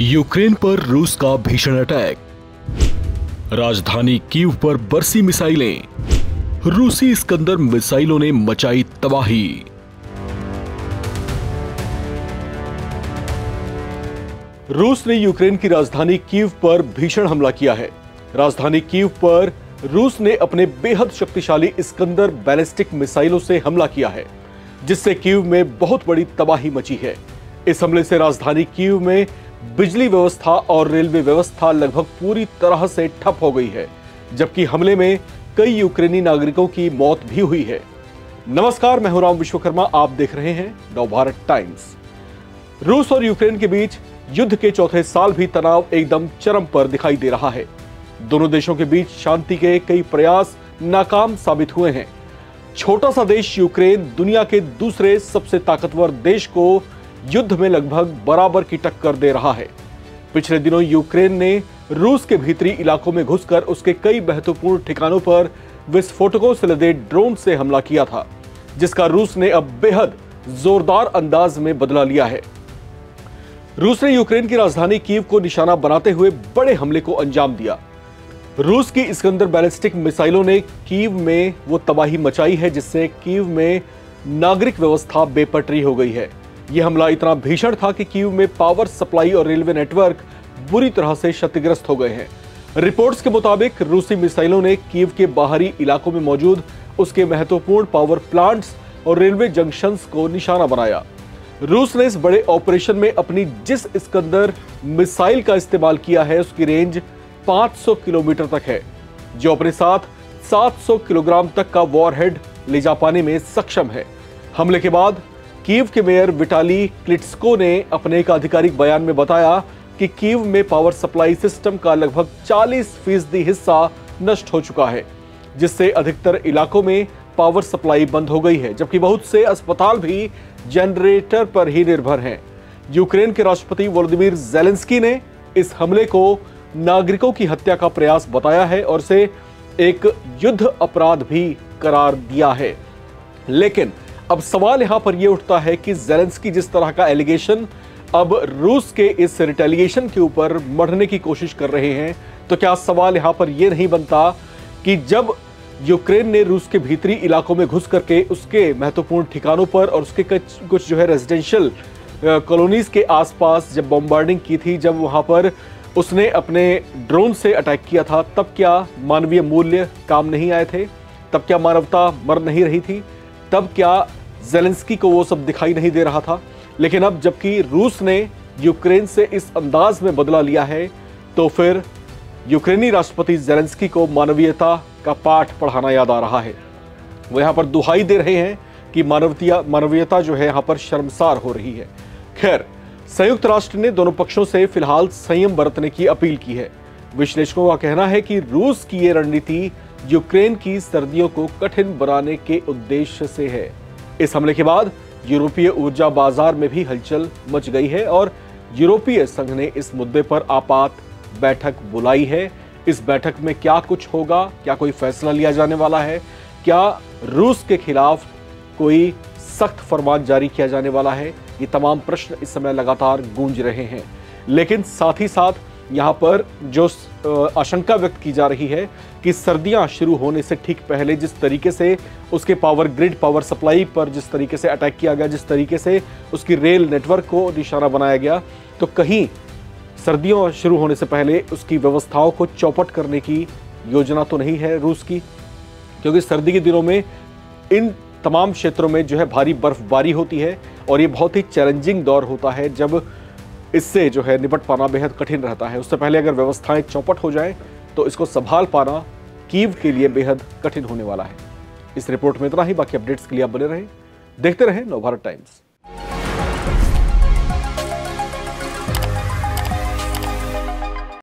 Ukraine पर रूस का भीषण अटैक, राजधानी कीव पर बरसी मिसाइलें, रूसी इस्कंदर मिसाइलों ने मचाई तबाही। रूस ने यूक्रेन की राजधानी कीव पर भीषण हमला किया है। राजधानी कीव पर रूस ने अपने बेहद शक्तिशाली इस्कंदर बैलिस्टिक मिसाइलों से हमला किया है, जिससे कीव में बहुत बड़ी तबाही मची है। इस हमले से राजधानी कीव में बिजली व्यवस्था और रेलवे व्यवस्था लगभग पूरी तरह से ठप हो गई है, जबकि हमले में कई यूक्रेनी नागरिकों की मौत भी हुई है। नमस्कार, मैं हूं राम विश्वकर्मा, आप देख रहे हैं नवभारत टाइम्स। रूस और यूक्रेन के बीच युद्ध के चौथे साल भी तनाव एकदम चरम पर दिखाई दे रहा है। दोनों देशों के बीच शांति के कई प्रयास नाकाम साबित हुए हैं। छोटा सा देश यूक्रेन दुनिया के दूसरे सबसे ताकतवर देश को युद्ध में लगभग बराबर की टक्कर दे रहा है। पिछले दिनों यूक्रेन ने रूस के भीतरी इलाकों में घुसकर उसके कई महत्वपूर्ण ठिकानों पर विस्फोटकों से लदे ड्रोन से हमला किया था, जिसका रूस ने अब बेहद जोरदार अंदाज में बदला लिया है। रूस ने यूक्रेन की राजधानी कीव को निशाना बनाते हुए बड़े हमले को अंजाम दिया। रूस की इस्कंदर बैलिस्टिक मिसाइलों ने कीव में वो तबाही मचाई है, जिससे कीव में नागरिक व्यवस्था बेपटरी हो गई है। यह हमला इतना भीषण था कि कीव में पावर सप्लाई और रेलवे नेटवर्क बुरी तरह से क्षतिग्रस्त हो गए हैं। रिपोर्ट्स के मुताबिक रूसी मिसाइलों ने कीव के बाहरी इलाकों में मौजूद उसके महत्वपूर्ण पावर प्लांट्स और रेलवे जंक्शंस को निशाना बनाया। रूस ने इस बड़े ऑपरेशन में अपनी जिस इस्कंदर मिसाइल का इस्तेमाल किया है, उसकी रेंज 500 किलोमीटर तक है, जो अपने साथ 700 किलोग्राम तक का वॉरहेड ले जा पाने में सक्षम है। हमले के बाद कीव के मेयर विटाली क्लिट्स्को ने अपने एक आधिकारिक बयान में बताया कि कीव में पावर सप्लाई सिस्टम का लगभग 40% हिस्सा नष्ट हो चुका है, जिससे अधिकतर इलाकों में पावर सप्लाई बंद हो गई है, जबकि बहुत से अस्पताल भी जनरेटर पर ही निर्भर हैं। यूक्रेन के राष्ट्रपति वोलोदिमीर ज़ेलेंस्की ने इस हमले को नागरिकों की हत्या का प्रयास बताया है और इसे एक युद्ध अपराध भी करार दिया है। लेकिन अब सवाल यहां पर यह उठता है कि ज़ेलेंस्की जिस तरह का एलिगेशन अब रूस के इस रिटेलिएशन के ऊपर मढ़ने की कोशिश कर रहे हैं, तो क्या सवाल यहां पर यह नहीं बनता कि जब यूक्रेन ने रूस के भीतरी इलाकों में घुस करके उसके महत्वपूर्ण ठिकानों पर और उसके कुछ रेजिडेंशियल कॉलोनीज के आसपास जब बॉम्बार्डिंग की थी, जब वहां पर उसने अपने ड्रोन से अटैक किया था, तब क्या मानवीय मूल्य काम नहीं आए थे? तब क्या मानवता मर नहीं रही थी? तब क्या ज़ेलेंस्की को वो सब दिखाई नहीं दे रहा था? लेकिन अब जबकि रूस ने यूक्रेन से इस अंदाज में बदला लिया है, तो फिर यूक्रेनी राष्ट्रपति ज़ेलेंस्की को मानवीयता का पाठ पढ़ाना याद आ रहा है। वो यहाँ पर दुहाई दे रहे हैं कि मानवीयता जो है यहाँ पर शर्मसार हो रही है। खैर, संयुक्त राष्ट्र ने दोनों पक्षों से फिलहाल संयम बरतने की अपील की है। विश्लेषकों का कहना है कि रूस की ये रणनीति यूक्रेन की सर्दियों को कठिन बनाने के उद्देश्य से है। इस हमले के बाद यूरोपीय ऊर्जा बाजार में भी हलचल मच गई है और यूरोपीय संघ ने इस मुद्दे पर आपात बैठक बुलाई है। इस बैठक में क्या कुछ होगा, क्या कोई फैसला लिया जाने वाला है, क्या रूस के खिलाफ कोई सख्त फरमान जारी किया जाने वाला है, ये तमाम प्रश्न इस समय लगातार गूंज रहे हैं। लेकिन साथ ही साथ यहाँ पर जो आशंका व्यक्त की जा रही है कि सर्दियां शुरू होने से ठीक पहले जिस तरीके से उसके पावर ग्रिड, पावर सप्लाई पर जिस तरीके से अटैक किया गया, जिस तरीके से उसकी रेल नेटवर्क को निशाना बनाया गया, तो कहीं सर्दियों शुरू होने से पहले उसकी व्यवस्थाओं को चौपट करने की योजना तो नहीं है रूस की, क्योंकि सर्दी के दिनों में इन तमाम क्षेत्रों में जो है भारी बर्फबारी होती है और ये बहुत ही चैलेंजिंग दौर होता है, जब इससे जो है निपट पाना बेहद कठिन रहता है। उससे पहले अगर व्यवस्थाएं चौपट हो जाएं, तो इसको संभाल पाना कीव के लिए बेहद कठिन होने वाला है। इस रिपोर्ट में इतना ही। बाकी अपडेट्स के लिए आप बने रहें, देखते रहें नवभारत टाइम्स।